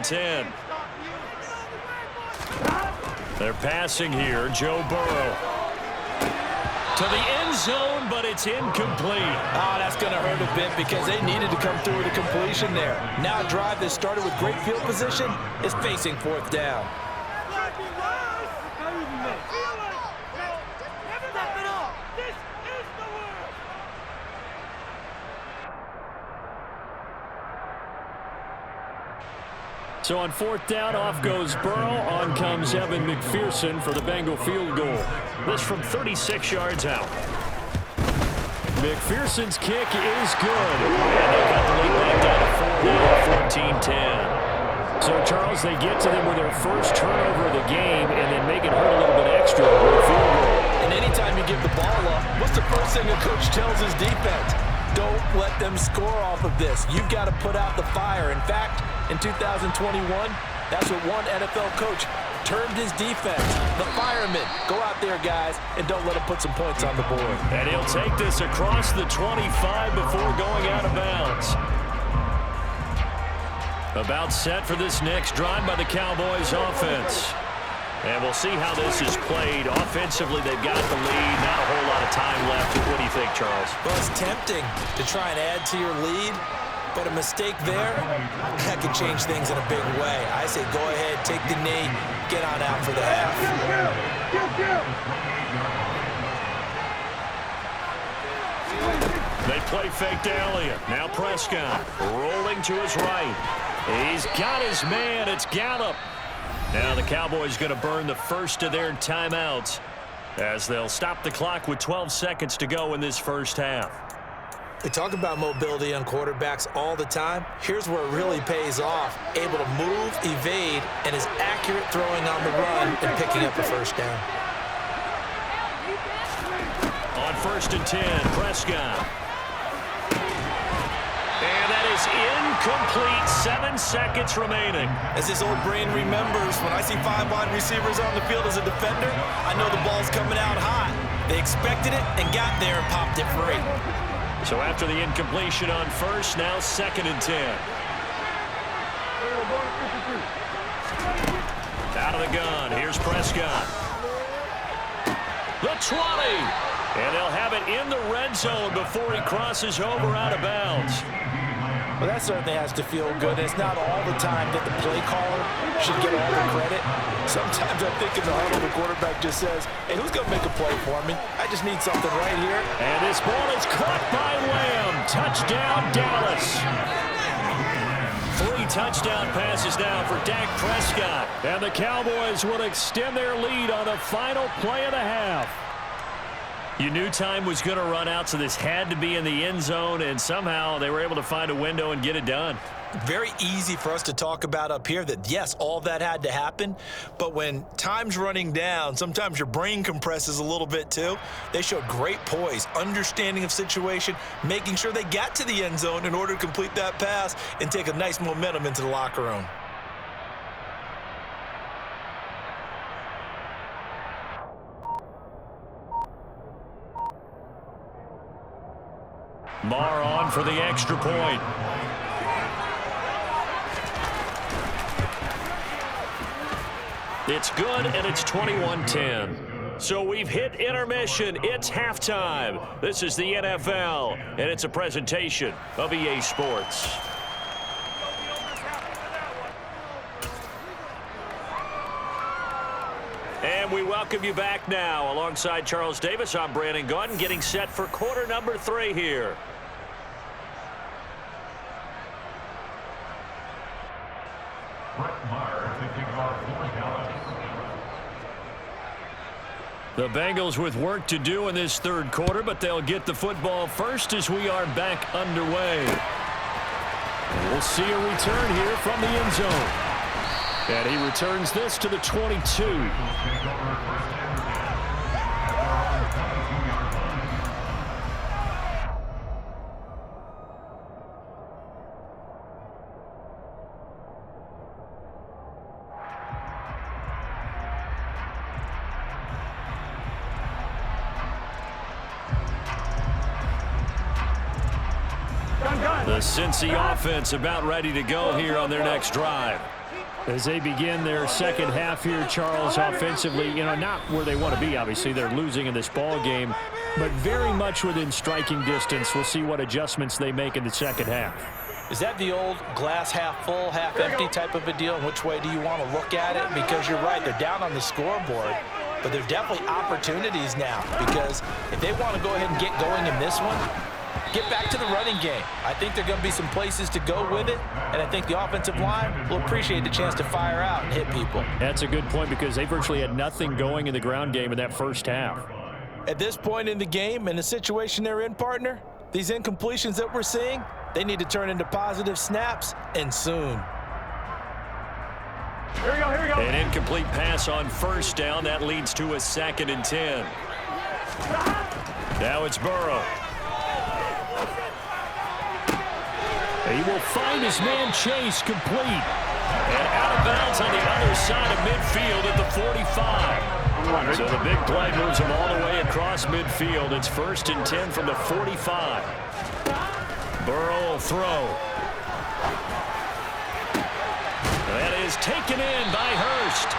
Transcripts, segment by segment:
10. They're passing here. Joe Burrow to the end zone, but it's incomplete. Oh, that's going to hurt a bit because they needed to come through with a completion there. Now a drive that started with great field position is facing fourth down. So on fourth down, off goes Burrow. On comes Evan McPherson for the Bengal field goal. This from 36 yards out. McPherson's kick is good. And they got the lead back down to 4 now, 14-10. So, Charles, they get to them with their first turnover of the game and then make it hurt a little bit extra with a field goal. And anytime you give the ball up, what's the first thing a coach tells his defense? Don't let them score off of this. You've got to put out the fire. In fact, in 2021, that's what one NFL coach termed his defense. The firemen. Go out there, guys, and don't let them put some points on the board. And he'll take this across the 25 before going out of bounds. About set for this next drive by the Cowboys offense. And we'll see how this is played. Offensively, they've got the lead. Not a whole lot of time left. What do you think, Charles? Well, it's tempting to try and add to your lead, but a mistake there, that could change things in a big way. I say go ahead, take the knee, get on out for the half. They play fake to Elliott. Now Prescott rolling to his right. He's got his man. It's Gallup. Now the Cowboys going to burn the first of their timeouts as they'll stop the clock with 12 seconds to go in this first half. We talk about mobility on quarterbacks all the time. Here's where it really pays off. Able to move, evade, and is accurate throwing on the run and picking up a first down. On 1st and 10, Prescott. And that is incomplete. 7 seconds remaining. As his old brain remembers, when I see 5 wide receivers on the field as a defender, I know the ball's coming out hot. They expected it and got there and popped it free. So after the incompletion on 1st, now 2nd and 10. Out of the gun, here's Prescott. The 20. And they'll have it in the red zone before he crosses over out of bounds. Well, that certainly has to feel good. It's not all the time that the play caller should get all the credit. Sometimes I think in the huddle, the quarterback just says, hey, who's going to make a play for me? I just need something right here. And this ball is caught by Lamb. Touchdown, Dallas. 3 touchdown passes now for Dak Prescott. And the Cowboys will extend their lead on the final play of the half. You knew time was going to run out, so this had to be in the end zone, and somehow they were able to find a window and get it done. Very easy for us to talk about up here that, yes, all that had to happen, but when time's running down, sometimes your brain compresses a little bit too. They showed great poise, understanding of situation, making sure they got to the end zone in order to complete that pass and take a nice momentum into the locker room. Marr on for the extra point. It's good, and it's 21-10. So we've hit intermission. It's halftime. This is the NFL, and it's a presentation of EA Sports. And we welcome you back now. Alongside Charles Davis, I'm Brandon Gunn, getting set for quarter number 3 here. The Bengals with work to do in this third quarter, but they'll get the football first as we are back underway. We'll see a return here from the end zone. And he returns this to the 22. The Cincy offense about ready to go here on their next drive. As they begin their second half here, Charles, offensively, not where they want to be, obviously. They're losing in this ball game, but very much within striking distance. We'll see what adjustments they make in the second half. Is that the old glass half full, half empty type of a deal? And which way do you want to look at it? Because you're right, they're down on the scoreboard, but there's definitely opportunities now, because if they want to go ahead and get going in this one, get back to the running game. I think there are going to be some places to go with it, and I think the offensive line will appreciate the chance to fire out and hit people. That's a good point, because they virtually had nothing going in the ground game in that first half. At this point in the game, in the situation they're in, partner, these incompletions that we're seeing, they need to turn into positive snaps, and soon. Here we go. An incomplete pass on first down. That leads to a 2nd and 10. Now it's Burrow. He will find his man Chase complete. And out of bounds on the other side of midfield at the 45. So the big play moves him all the way across midfield. It's 1st and 10 from the 45. Burrow will throw. That is taken in by Hurst.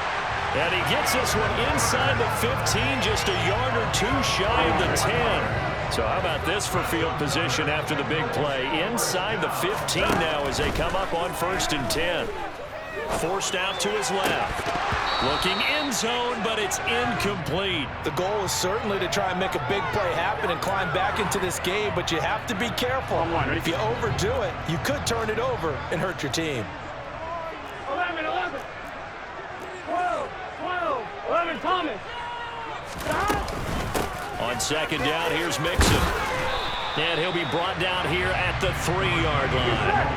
And he gets this one inside the 15, just a yard or two shy of the 10. So how about this for field position after the big play? Inside the 15 now as they come up on 1st and 10. Forced out to his left. Looking end zone, but it's incomplete. The goal is certainly to try and make a big play happen and climb back into this game, but you have to be careful. If you overdo it, you could turn it over and hurt your team. 11, 11, Thomas. On 2nd down, here's Mixon. And he'll be brought down here at the 3-yard line.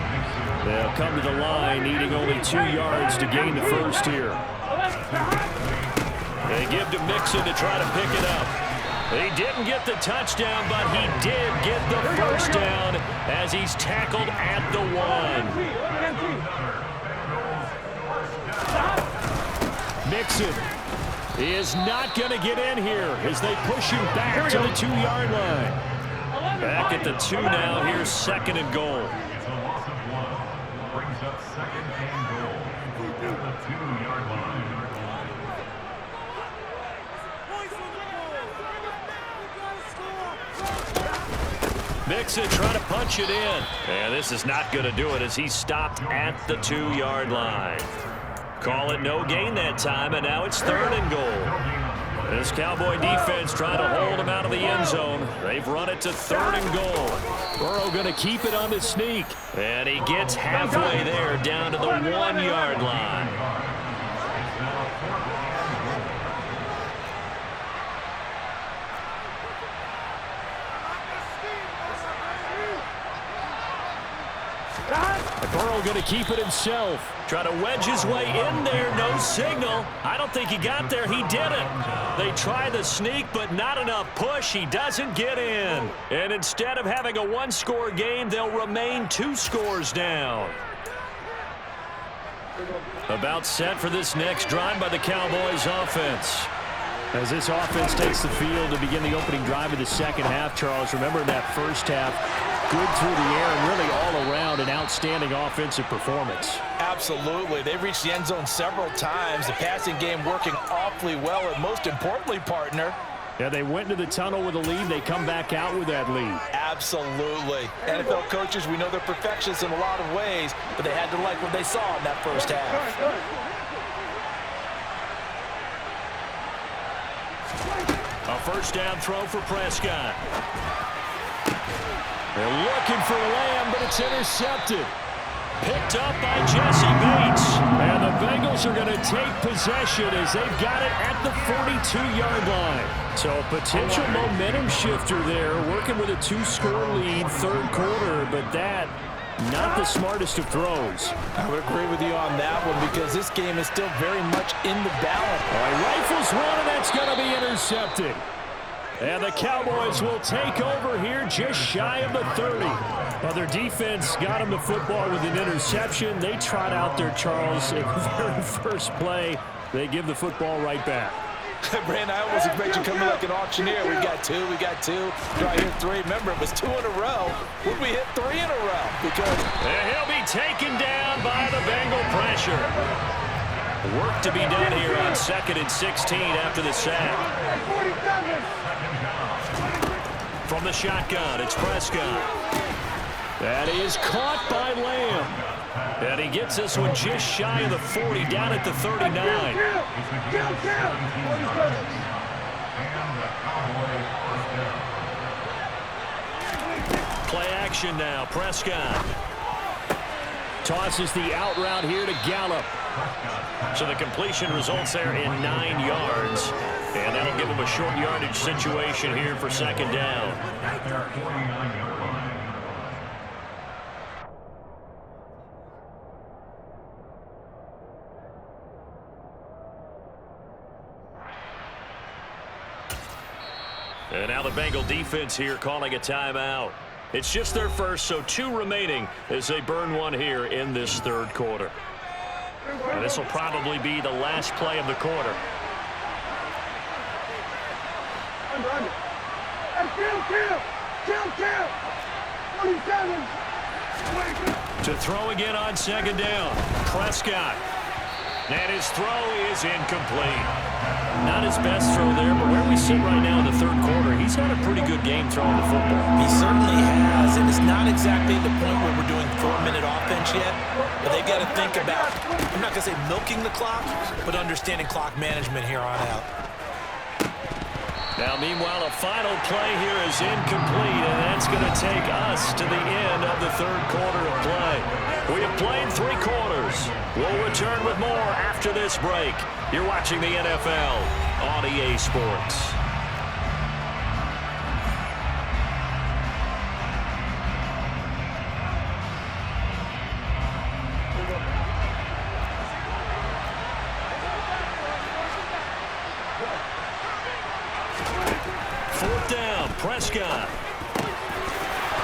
They'll come to the line, needing only 2 yards to gain the first here. They give to Mixon to try to pick it up. He didn't get the touchdown, but he did get the first down as he's tackled at the 1. Mixon is not going to get in here as they push him back to the 2-yard line. Back at the 2 now. Here's 2nd and goal. Brings up 2nd and goal at the 2-yard line. Mixon trying to punch it in. And this is not going to do it as he's stopped at the 2-yard line. Call it no gain that time, and now it's 3rd and goal. This Cowboy defense trying to hold him out of the end zone. They've run it to 3rd and goal. Burrow going to keep it on the sneak. And he gets halfway there down to the 1-yard line. Burrow going to keep it himself. Try to wedge his way in there. No signal. I don't think he got there. He didn't. They try the sneak, but not enough push. He doesn't get in. And instead of having a 1-score game, they'll remain 2 scores down. About set for this next drive by the Cowboys offense. As this offense takes the field to begin the opening drive of the second half, Charles, remember in that first half, good through the air and really all around an outstanding offensive performance. Absolutely. They've reached the end zone several times. The passing game working awfully well, and most importantly, partner, yeah, they went into the tunnel with a lead. They come back out with that lead. Absolutely. NFL coaches, we know they're perfectionists in a lot of ways, but they had to like what they saw in that first half. A first down throw for Prescott. They're looking for Lamb, but it's intercepted. Picked up by Jesse Bates. And the Bengals are going to take possession as they've got it at the 42-yard line. So a potential momentum shifter there, working with a 2-score lead, 3rd quarter, but that not the smartest of throws. I would agree with you on that one because this game is still very much in the balance. All right, rifles one, and that's going to be intercepted. And the Cowboys will take over here just shy of the 30. Well, their defense got them the football with an interception. They trot out there, Charles, in the very first play. They give the football right back. Brand, I almost expect you coming like an auctioneer. We got two. Do I hit three? Remember, it was 2 in a row. Would we hit 3 in a row? Because and he'll be taken down by the Bengal pressure. Work to be done here on 2nd and 16 after the sack. From the shotgun, it's Prescott. That is caught by Lamb. And he gets this one just shy of the 40, down at the 39. Play action now. Prescott tosses the out route here to Gallup. So the completion results there in 9 yards. And that'll give him a short yardage situation here for 2nd down. And now the Bengal defense here calling a timeout. It's just their first, so 2 remaining as they burn one here in this 3rd quarter. And this will probably be the last play of the quarter. To throw again on 2nd down. Prescott. And his throw is incomplete. Not his best throw there, but where we sit right now in the 3rd quarter, he's had a pretty good game throwing the football. he certainly has, and it's not exactly the point where we're doing 4-minute offense yet, but they've got to think about, I'm not going to say milking the clock, but understanding clock management here on out. Now, meanwhile, a final play here is incomplete, and that's going to take us to the end of the 3rd quarter of play. We have played 3 quarters. We'll return with more after this break. You're watching the NFL on EA Sports. Fourth down, Prescott.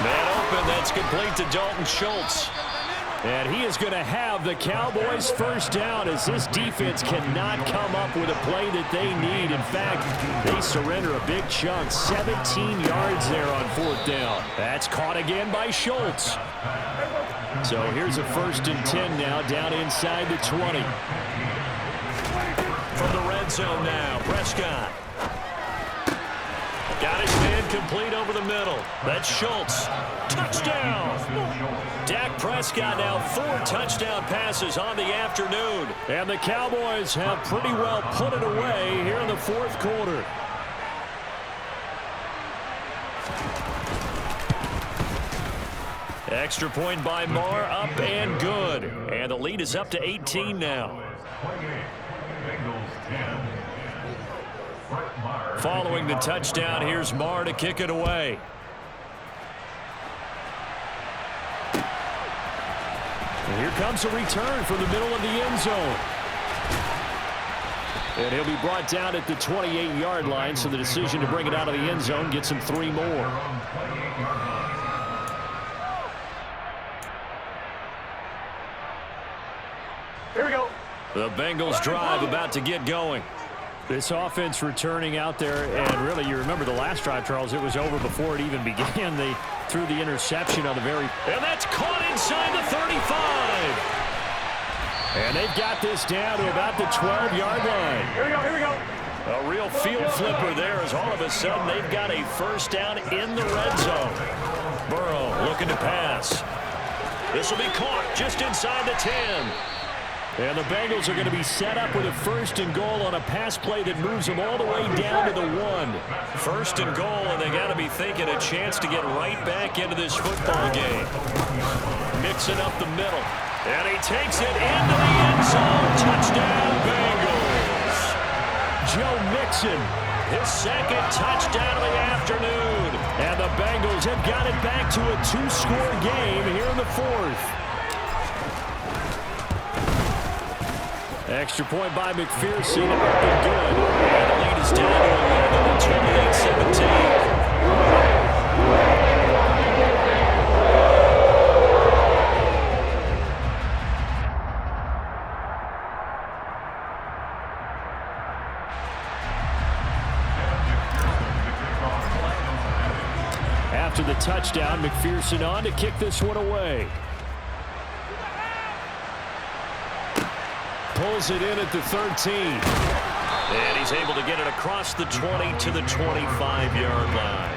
Man open, that's complete to Dalton Schultz. And he is going to have the Cowboys' first down as this defense cannot come up with a play that they need. In fact, they surrender a big chunk, 17 yards there on 4th down. That's caught again by Schultz. So here's a 1st and 10 now, down inside the 20. From the red zone now, Prescott. Got his man complete over the middle. That's Schultz. Touchdown! Dak Prescott now 4 touchdown passes on the afternoon. And the Cowboys have pretty well put it away here in the 4th quarter. Extra point by Marr, up and good. And the lead is up to 18 now. Following the touchdown, here's Marr to kick it away. And here comes a return from the middle of the end zone. And he'll be brought down at the 28-yard line, so the decision to bring it out of the end zone gets him 3 more. Here we go. The Bengals drive about to get going. This offense returning out there, and really, you remember the last drive, Charles, it was over before it even began. They threw the interception on the very... And that's caught inside the 35. And they've got this down to about the 12-yard line. Here we go. A real field flipper there as all of a sudden they've got a first down in the red zone. Burrow looking to pass. This will be caught just inside the 10. And the Bengals are going to be set up with a 1st and goal on a pass play that moves them all the way down to the 1. 1st and goal, and they got to be thinking a chance to get right back into this football game. Mixing up the middle. And he takes it into the end zone. Touchdown, Bengals. Joe Mixon, his 2nd touchdown of the afternoon. And the Bengals have got it back to a 2-score game here in the 4th. Extra point by McPherson, up and good. And the lead is down to 11, 28-17. After the touchdown, McPherson on to kick this one away. Pulls it in at the 13. And he's able to get it across the 20 to the 25-yard line.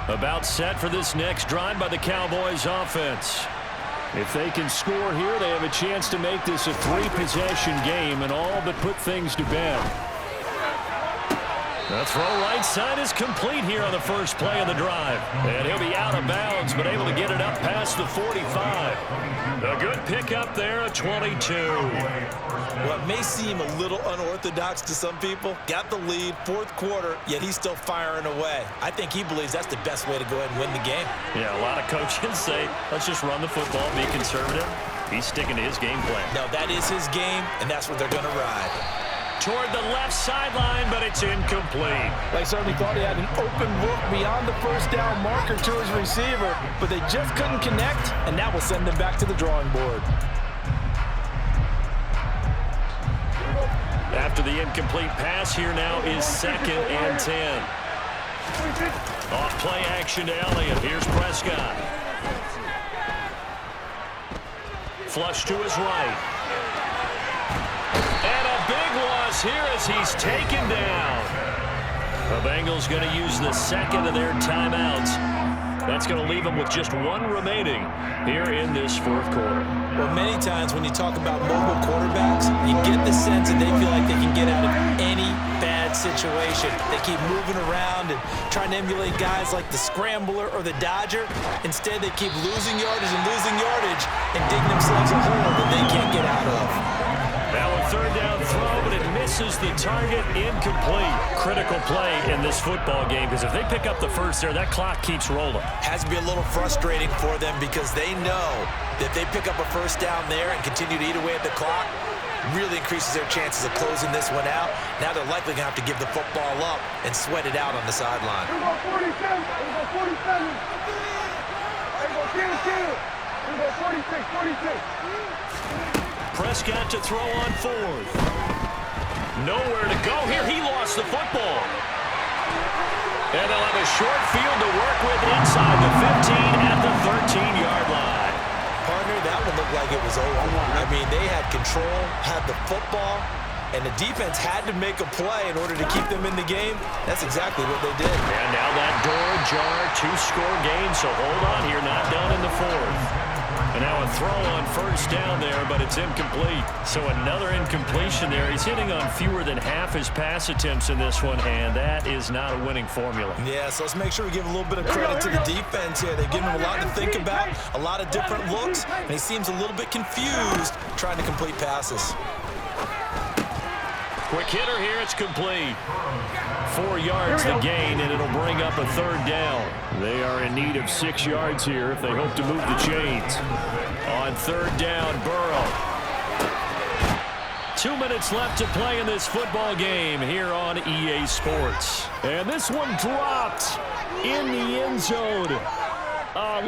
About set for this next drive by the Cowboys offense. If they can score here, they have a chance to make this a three-possession game and all but put things to bed. The throw right side is complete here on the first play of the drive. And he'll be out of bounds, but able to get it up past the 45. A good pickup there at 22. What may seem a little unorthodox to some people, got the lead, fourth quarter, yet he's still firing away. I think he believes that's the best way to go ahead and win the game. Yeah, a lot of coaches say, let's just run the football, be conservative. He's sticking to his game plan. No, that is his game, and that's what they're going to ride. Toward the left sideline, but it's incomplete. They certainly thought he had an open look beyond the first down marker to his receiver, but they just couldn't connect, and that will send them back to the drawing board. After the incomplete pass, here now is 2nd and 10. Off play action to Elliott. Here's Prescott. Flush to his right. And a big loss here as he's taken down. The Bengals going to use the second of their timeouts. That's going to leave them with just one remaining here in this fourth quarter. Well, many times when you talk about mobile quarterbacks, you get the sense that they feel like they can get out of any bad situation. They keep moving around and trying to emulate guys like the Scrambler or the Dodger. Instead, they keep losing yardage and digging themselves a hole that they can't get out of. Now a third down throw, but it misses the target, incomplete. Critical play in this football game, because if they pick up the first there, that clock keeps rolling. Has to be a little frustrating for them because they know that they pick up a first down there and continue to eat away at the clock, really increases their chances of closing this one out. Now they're likely going to have to give the football up and sweat it out on the sideline. Here we go 47. Here we go 47. Here we go 2. Here we go 46. Prescott to throw on fourth. Nowhere to go here. He lost the football. And they'll have a short field to work with inside the 15 at the 13-yard line. Partner, that one looked like it was over. I mean, they had control, had the football, and the defense had to make a play in order to keep them in the game. That's exactly what they did. And now that door ajar, 2-score game, so hold on here, not done in the fourth. And now a throw on first down there, but it's incomplete. So another incompletion there. He's hitting on fewer than half his pass attempts in this one, and that is not a winning formula. Yeah, so let's make sure we give a little bit of credit to the defense here. They've given him a lot to think about, a lot of different looks, and he seems a little bit confused trying to complete passes. Quick hitter here, it's complete. 4 yards to gain, and it'll bring up a third down. They are in need of 6 yards here if they hope to move the chains. On third down, Burrow. 2 minutes left to play in this football game here on EA Sports. And this one dropped in the end zone.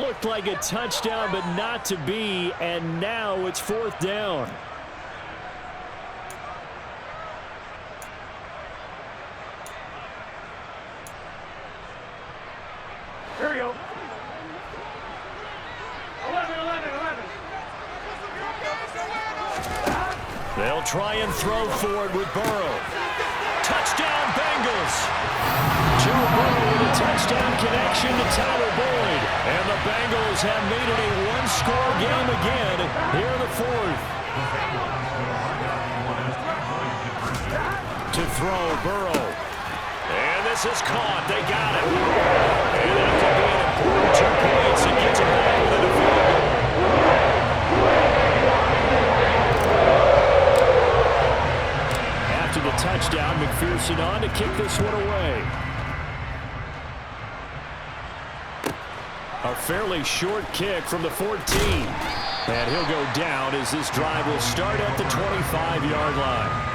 Looked like a touchdown, but not to be, and now it's fourth down. Here we go. 11. They'll try and throw forward with Burrow. Touchdown, Bengals. Joe Burrow with a touchdown connection to Tyler Boyd. And the Bengals have made it a one-score game again here in the fourth. To throw, Burrow. And this is caught. They got it. And that could be an important 2 points and gets it back with a field goal. After the touchdown, McPherson on to kick this one away. A fairly short kick from the 14. And he'll go down as this drive will start at the 25-yard line.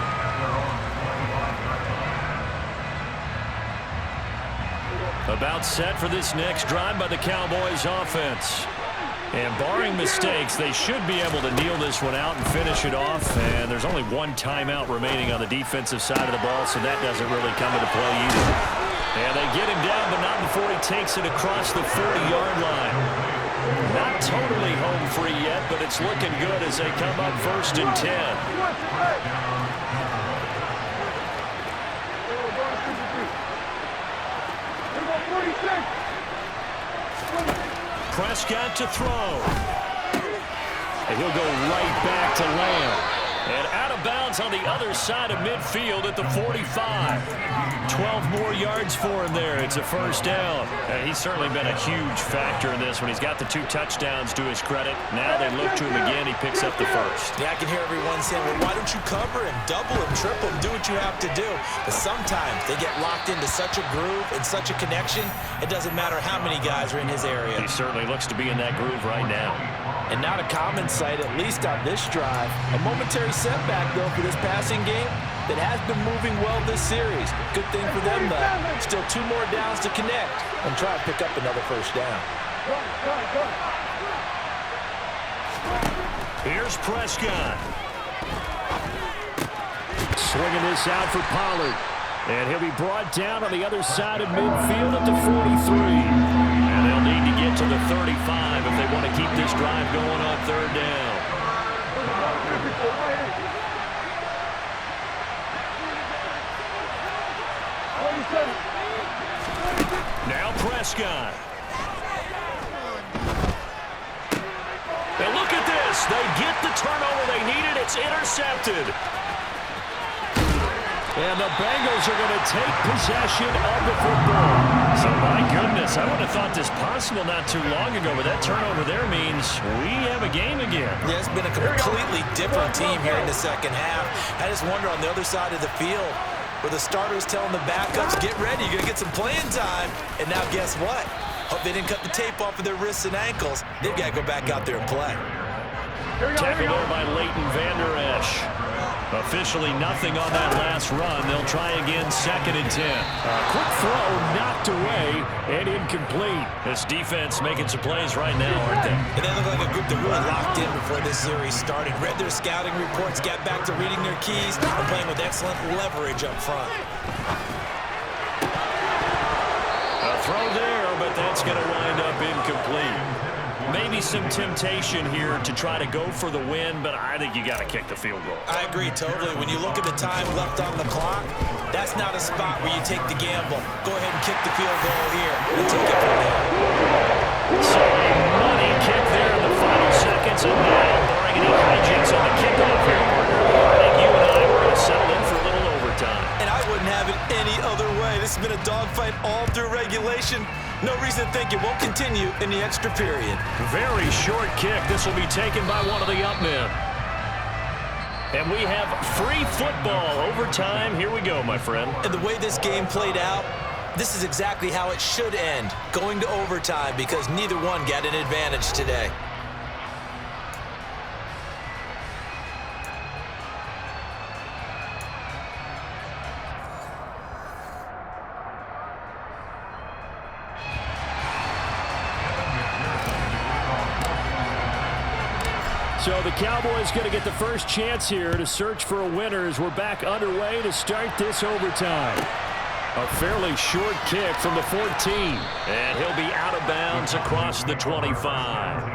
About set for this next drive by the Cowboys offense. And barring mistakes, they should be able to kneel this one out and finish it off. And there's only one timeout remaining on the defensive side of the ball, so that doesn't really come into play either. And they get him down, but not before he takes it across the 40-yard line. Not totally home free yet, but it's looking good as they come up 1st and 10. Prescott to throw. And he'll go right back to Lamb. And out of bounds on the other side of midfield at the 45. 12 more yards for him there. It's a first down. And he's certainly been a huge factor in this when he's got the 2 touchdowns to his credit. Now they look to him again. He picks up the first. Yeah, I can hear everyone saying, well, why don't you cover him, double him, triple him, do what you have to do. But sometimes they get locked into such a groove and such a connection, it doesn't matter how many guys are in his area. He certainly looks to be in that groove right now. And not a common sight, at least on this drive. A momentary setback, though, for this passing game that has been moving well this series. Good thing for them, though. Still 2 more downs to connect and try to pick up another first down. Here's Prescott. Swinging this out for Pollard. And he'll be brought down on the other side of midfield at the 43. And they'll need to get to the 35 if they want to keep this drive going on 3rd down. Now Prescott. And look at this. They get the turnover they needed. It's intercepted. And the Bengals are going to take possession of the football. So, my goodness, I would have thought this possible not too long ago, but that turnover there means we have a game again. Yeah, it's been a completely different team here in the second half. I just wonder on the other side of the field where the starters telling the backups, get ready, you're going to get some playing time. And now guess what? Hope they didn't cut the tape off of their wrists and ankles. They've got to go back out there and play. Tackled there by Leighton Vander Esch. Officially nothing on that last run. They'll try again 2nd and 10. Quick throw knocked away and incomplete. This defense making some plays right now, aren't they? And they look like a group that really locked in before this series started. Read their scouting reports, got back to reading their keys, and playing with excellent leverage up front. A throw there, but that's going to wind up incomplete. Maybe some temptation here to try to go for the win, but I think you got to kick the field goal. I agree totally. When you look at the time left on the clock, that's not a spot where you take the gamble. Go ahead and kick the field goal here and take it from there. So a money kick there in the final seconds, and now barring any hijinks on the kickoff here, partner, I think you and I were going to settle in for a little overtime. And I wouldn't have it any other way. This has been a dogfight all through regulation. No reason to think it won't continue in the extra period. Very short kick. This will be taken by one of the up men. And we have free football overtime. Here we go, my friend. And the way this game played out, this is exactly how it should end, going to overtime, because neither one got an advantage today. So the Cowboys going to get the first chance here to search for a winner as we're back underway to start this overtime. A fairly short kick from the 14. And he'll be out of bounds across the 25.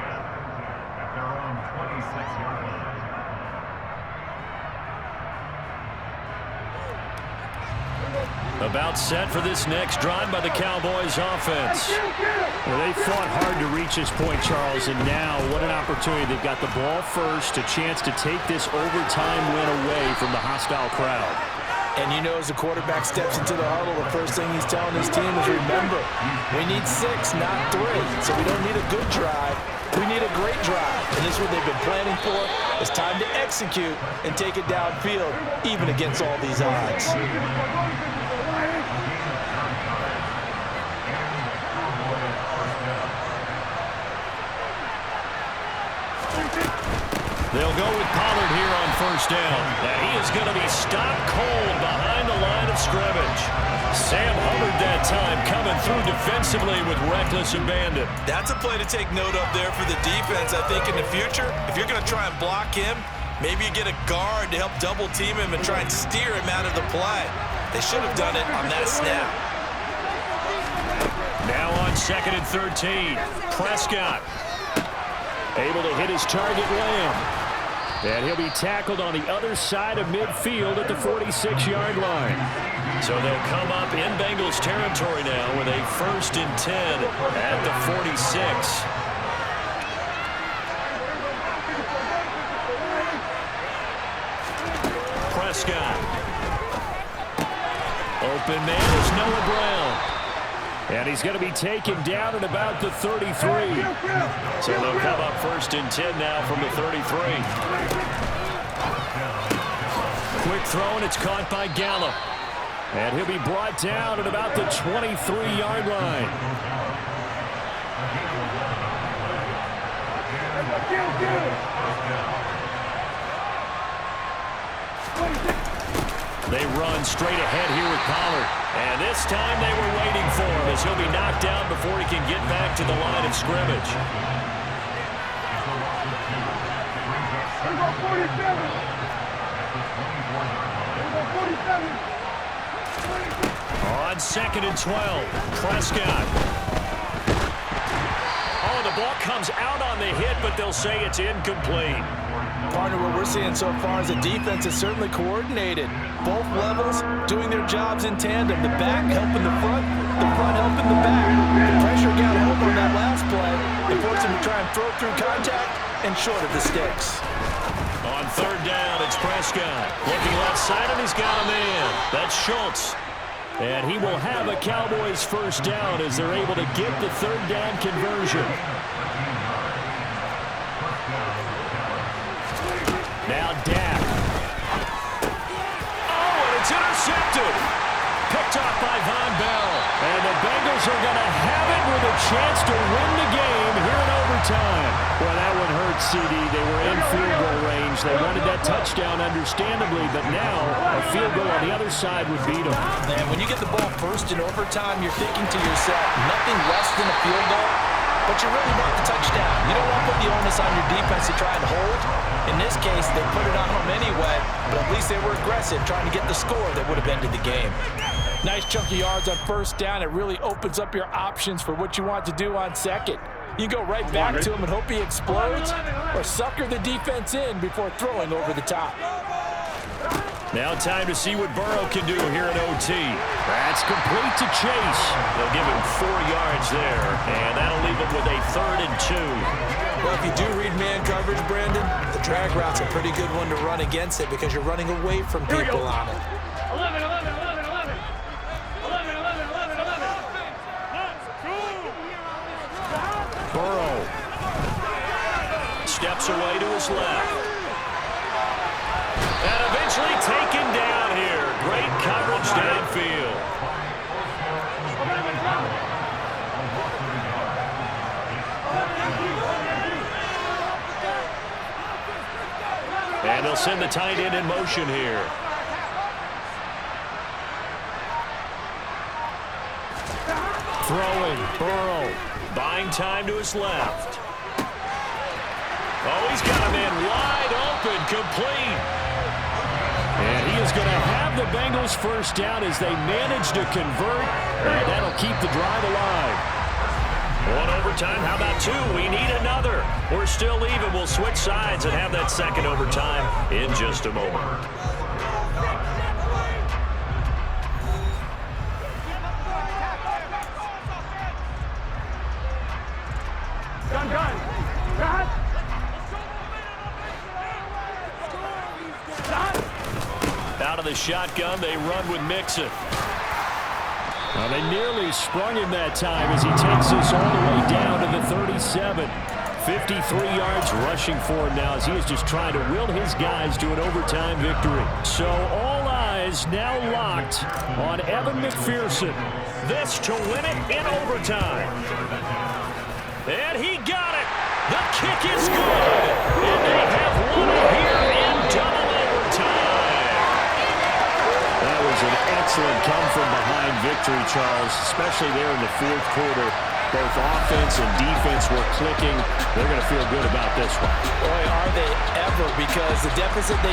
About set for this next drive by the Cowboys offense. Well, they fought hard to reach this point, Charles, and now what an opportunity. They've got the ball first, a chance to take this overtime win away from the hostile crowd. And you know, as the quarterback steps into the huddle, the first thing he's telling his team is, remember, we need 6, not 3. So we don't need a good drive. We need a great drive. And this is what they've been planning for. It's time to execute and take it downfield, even against all these odds. They'll go with Pollard here on first down. Now he is going to be stopped cold behind the line of scrimmage. Sam Hubbard that time coming through defensively with reckless abandon. That's a play to take note of there for the defense. I think in the future, if you're going to try and block him, maybe you get a guard to help double team him and try and steer him out of the play. They should have done it on that snap. Now on 2nd and 13, Prescott able to hit his target Lamb. And he'll be tackled on the other side of midfield at the 46-yard line. So they'll come up in Bengals territory now with a 1st and 10 at the 46. Prescott. Open man is Noah Brown. And he's going to be taken down at about the 33. So they'll come up 1st and 10 now from the 33. Quick throw, and it's caught by Gallup. And he'll be brought down at about the 23-yard line. They run straight ahead here with Pollard. And this time they were waiting for him as he'll be knocked down before he can get back to the line of scrimmage. On 2nd and 12, Prescott. Oh, the ball comes out on the hit, but they'll say it's incomplete. Partner, what we're seeing so far is the defense is certainly coordinated. Both levels doing their jobs in tandem. The back helping the front helping the back. The pressure got home on that last play. They forced him to try and throw through contact and short of the sticks. On 3rd down, it's Prescott. Looking left side, and he's got a man. That's Schultz. And he will have a Cowboys 1st down as they're able to get the 3rd down conversion. Now Dak. Oh, and it's intercepted. Picked off by Von Bell. And the Bengals are going to have it with a chance to win the game here in overtime. Well, that one hurt, CD. They were in field goal range. They wanted that touchdown, understandably, but now a field goal on the other side would beat them. Man, when you get the ball first in overtime, you're thinking to yourself, nothing less than a field goal, but you really want the touchdown. You don't want to put the onus on your defense to try and hold. In this case, they put it on them anyway, but at least they were aggressive, trying to get the score that would have ended the game. Nice chunky yards on 1st down. It really opens up your options for what you want to do on 2nd. You go right back to him and hope he explodes, or sucker the defense in before throwing over the top. Now time to see what Burrow can do here at OT. That's complete to Chase. They'll give him 4 yards there, and that'll leave him with a 3rd and 2. Well, if you do read man coverage, Brandon, the drag route's a pretty good one to run against it because you're running away from people on it. 11, 11, 11, 11. 11, 11, 11, 11. Burrow steps away to his left. And eventually taken down here. Great coverage downfield. And they'll send the tight end in motion here. Throwing, Burrow, buying time to his left. Oh, he's got a man wide open, complete. And he is going to have the Bengals 1st down as they manage to convert, and that'll keep the drive alive. 1 overtime, how about 2? We need another. We're still even. We'll switch sides and have that 2nd overtime in just a moment. Out of the shotgun, they run with Mixon. Well, they nearly sprung him that time as he takes this all the way down to the 37. 53 yards rushing for him now as he is just trying to will his guys to an overtime victory. So all eyes now locked on Evan McPherson. This to win it in overtime. And he got it. The kick is good. And they have won it here in double overtime. That was an excellent come-from-behind victory, Charles, especially there in the fourth quarter. Both offense and defense were clicking. They're going to feel good about this one. Boy, are they ever, because the deficit they